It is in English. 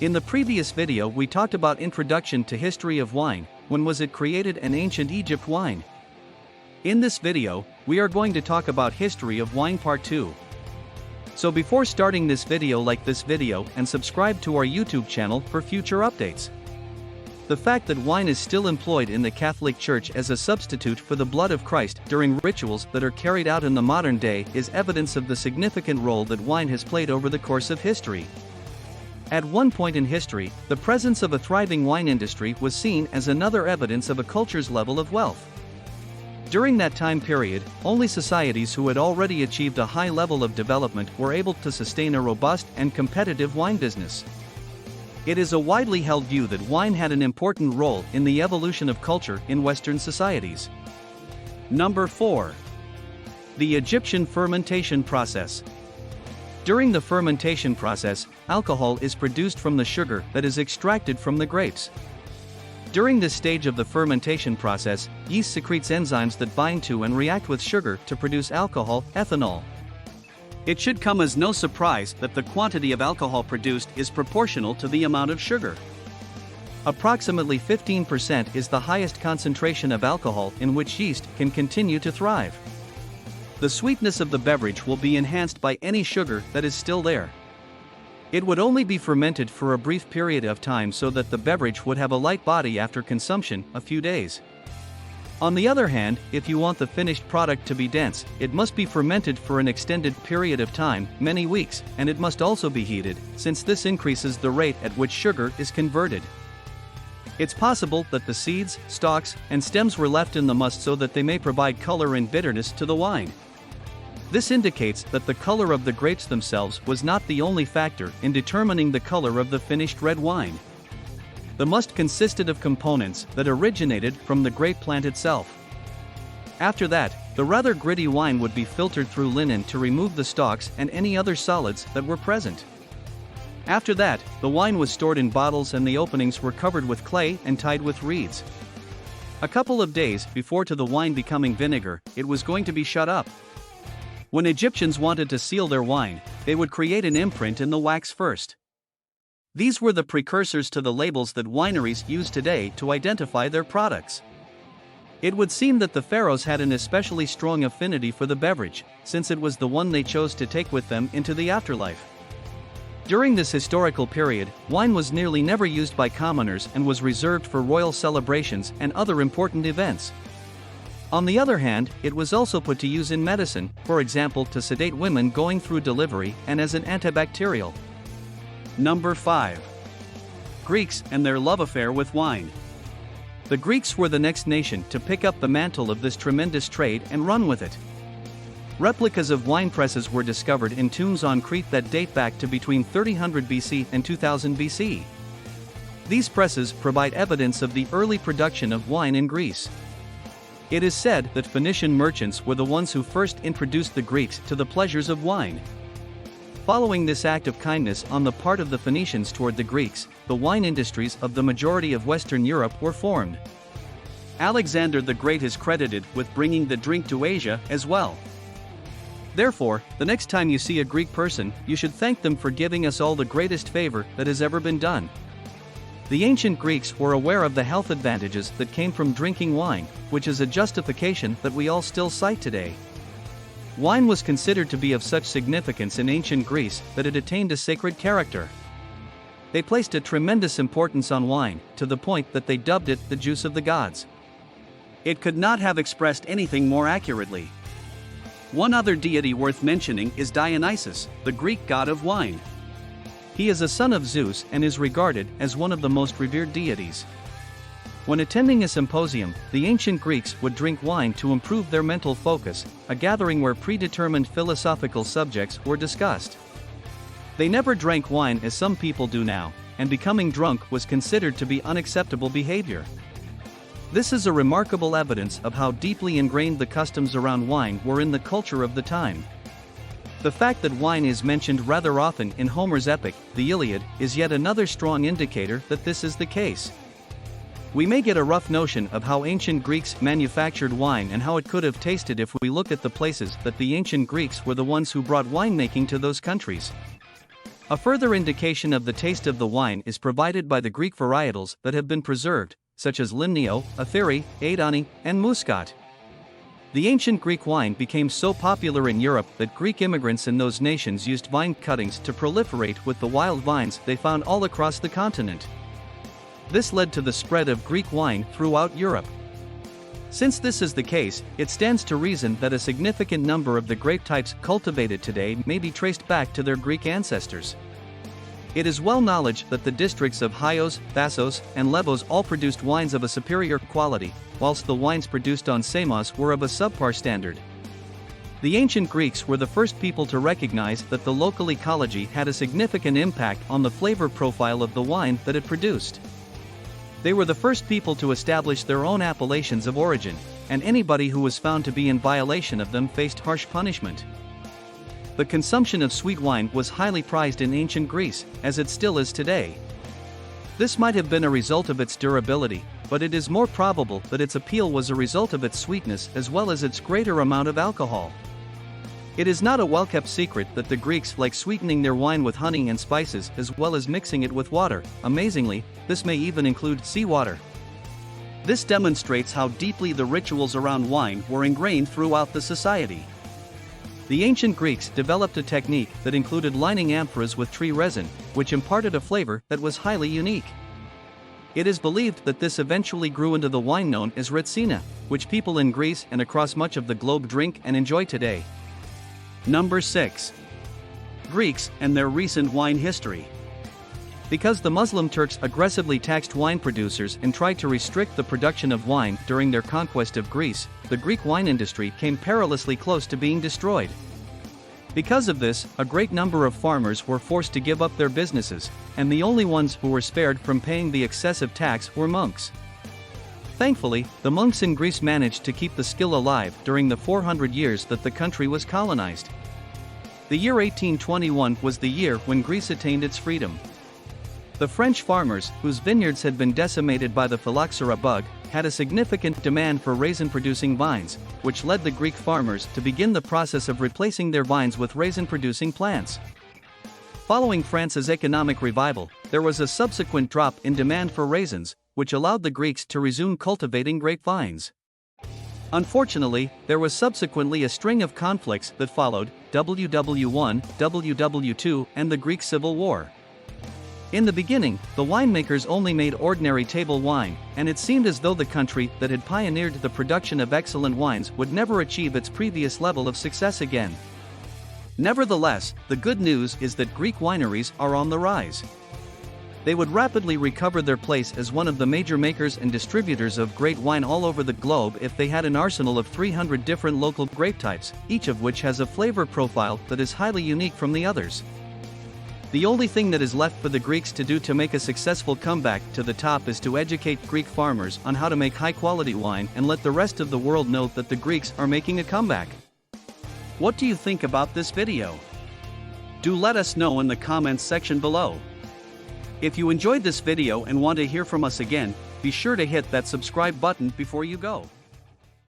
In the previous video we talked about introduction to history of wine, when was it created and ancient Egypt wine. In this video, we are going to talk about history of wine part 2. So before starting this video, like this video and subscribe to our YouTube channel for future updates. The fact that wine is still employed in the Catholic Church as a substitute for the blood of Christ during rituals that are carried out in the modern day is evidence of the significant role that wine has played over the course of history. At one point in history, the presence of a thriving wine industry was seen as another evidence of a culture's level of wealth. During that time period, only societies who had already achieved a high level of development were able to sustain a robust and competitive wine business. It is a widely held view that wine had an important role in the evolution of culture in Western societies. Number 4. The Egyptian fermentation process. During the fermentation process, alcohol is produced from the sugar that is extracted from the grapes. During this stage of the fermentation process, yeast secretes enzymes that bind to and react with sugar to produce alcohol, ethanol. It should come as no surprise that the quantity of alcohol produced is proportional to the amount of sugar. Approximately 15% is the highest concentration of alcohol in which yeast can continue to thrive. The sweetness of the beverage will be enhanced by any sugar that is still there. It would only be fermented for a brief period of time so that the beverage would have a light body after consumption, a few days. On the other hand, if you want the finished product to be dense, it must be fermented for an extended period of time, many weeks, and it must also be heated, since this increases the rate at which sugar is converted. It's possible that the seeds, stalks, and stems were left in the must so that they may provide color and bitterness to the wine. This indicates that the color of the grapes themselves was not the only factor in determining the color of the finished red wine. The must consisted of components that originated from the grape plant itself. After that, the rather gritty wine would be filtered through linen to remove the stalks and any other solids that were present. After that, the wine was stored in bottles and the openings were covered with clay and tied with reeds. A couple of days before to the wine becoming vinegar, it was going to be shut up. When Egyptians wanted to seal their wine, they would create an imprint in the wax first. These were the precursors to the labels that wineries use today to identify their products. It would seem that the pharaohs had an especially strong affinity for the beverage, since it was the one they chose to take with them into the afterlife. During this historical period, wine was nearly never used by commoners and was reserved for royal celebrations and other important events. On the other hand, it was also put to use in medicine, for example to sedate women going through delivery and as an antibacterial. Number 5. Greeks and their love affair with wine. The Greeks were the next nation to pick up the mantle of this tremendous trade and run with it. Replicas of wine presses were discovered in tombs on Crete that date back to between 300 BC and 2000 BC. These presses provide evidence of the early production of wine in Greece. It is said that Phoenician merchants were the ones who first introduced the Greeks to the pleasures of wine. Following this act of kindness on the part of the Phoenicians toward the Greeks, the wine industries of the majority of Western Europe were formed. Alexander the Great is credited with bringing the drink to Asia as well. Therefore, the next time you see a Greek person, you should thank them for giving us all the greatest favor that has ever been done. The ancient Greeks were aware of the health advantages that came from drinking wine, which is a justification that we all still cite today. Wine was considered to be of such significance in ancient Greece that it attained a sacred character. They placed a tremendous importance on wine, to the point that they dubbed it the juice of the gods. It could not have expressed anything more accurately. One other deity worth mentioning is Dionysus, the Greek god of wine. He is a son of Zeus and is regarded as one of the most revered deities. When attending a symposium, the ancient Greeks would drink wine to improve their mental focus, a gathering where predetermined philosophical subjects were discussed. They never drank wine as some people do now, and becoming drunk was considered to be unacceptable behavior. This is a remarkable evidence of how deeply ingrained the customs around wine were in the culture of the time. The fact that wine is mentioned rather often in Homer's epic, the Iliad, is yet another strong indicator that this is the case. We may get a rough notion of how ancient Greeks manufactured wine and how it could have tasted if we look at the places that the ancient Greeks were the ones who brought winemaking to those countries. A further indication of the taste of the wine is provided by the Greek varietals that have been preserved, such as Limnio, Athiri, Adani, and Muscat. The ancient Greek wine became so popular in Europe that Greek immigrants in those nations used vine cuttings to proliferate with the wild vines they found all across the continent. This led to the spread of Greek wine throughout Europe. Since this is the case, it stands to reason that a significant number of the grape types cultivated today may be traced back to their Greek ancestors. It is well knowledge that the districts of Chios, Thassos, and Lesbos all produced wines of a superior quality, whilst the wines produced on Samos were of a subpar standard. The ancient Greeks were the first people to recognize that the local ecology had a significant impact on the flavor profile of the wine that it produced. They were the first people to establish their own appellations of origin, and anybody who was found to be in violation of them faced harsh punishment. The consumption of sweet wine was highly prized in ancient Greece, as it still is today. This might have been a result of its durability, but it is more probable that its appeal was a result of its sweetness as well as its greater amount of alcohol. It is not a well-kept secret that the Greeks like sweetening their wine with honey and spices as well as mixing it with water. Amazingly, this may even include seawater. This demonstrates how deeply the rituals around wine were ingrained throughout the society. The ancient Greeks developed a technique that included lining amphoras with tree resin, which imparted a flavor that was highly unique. It is believed that this eventually grew into the wine known as Retsina, which people in Greece and across much of the globe drink and enjoy today. Number 6. Greeks and their recent wine history. Because the Muslim Turks aggressively taxed wine producers and tried to restrict the production of wine during their conquest of Greece, the Greek wine industry came perilously close to being destroyed. Because of this, a great number of farmers were forced to give up their businesses, and the only ones who were spared from paying the excessive tax were monks. Thankfully, the monks in Greece managed to keep the skill alive during the 400 years that the country was colonized. The year 1821 was the year when Greece attained its freedom. The French farmers, whose vineyards had been decimated by the phylloxera bug, had a significant demand for raisin-producing vines, which led the Greek farmers to begin the process of replacing their vines with raisin-producing plants. Following France's economic revival, there was a subsequent drop in demand for raisins, which allowed the Greeks to resume cultivating grapevines. Unfortunately, there was subsequently a string of conflicts that followed: WW1, WW2, and the Greek Civil War. In the beginning, the winemakers only made ordinary table wine, and it seemed as though the country that had pioneered the production of excellent wines would never achieve its previous level of success again. Nevertheless, the good news is that Greek wineries are on the rise. They would rapidly recover their place as one of the major makers and distributors of great wine all over the globe if they had an arsenal of 300 different local grape types, each of which has a flavor profile that is highly unique from the others. The only thing that is left for the Greeks to do to make a successful comeback to the top is to educate Greek farmers on how to make high-quality wine and let the rest of the world know that the Greeks are making a comeback. What do you think about this video? Do let us know in the comments section below. If you enjoyed this video and want to hear from us again, be sure to hit that subscribe button before you go.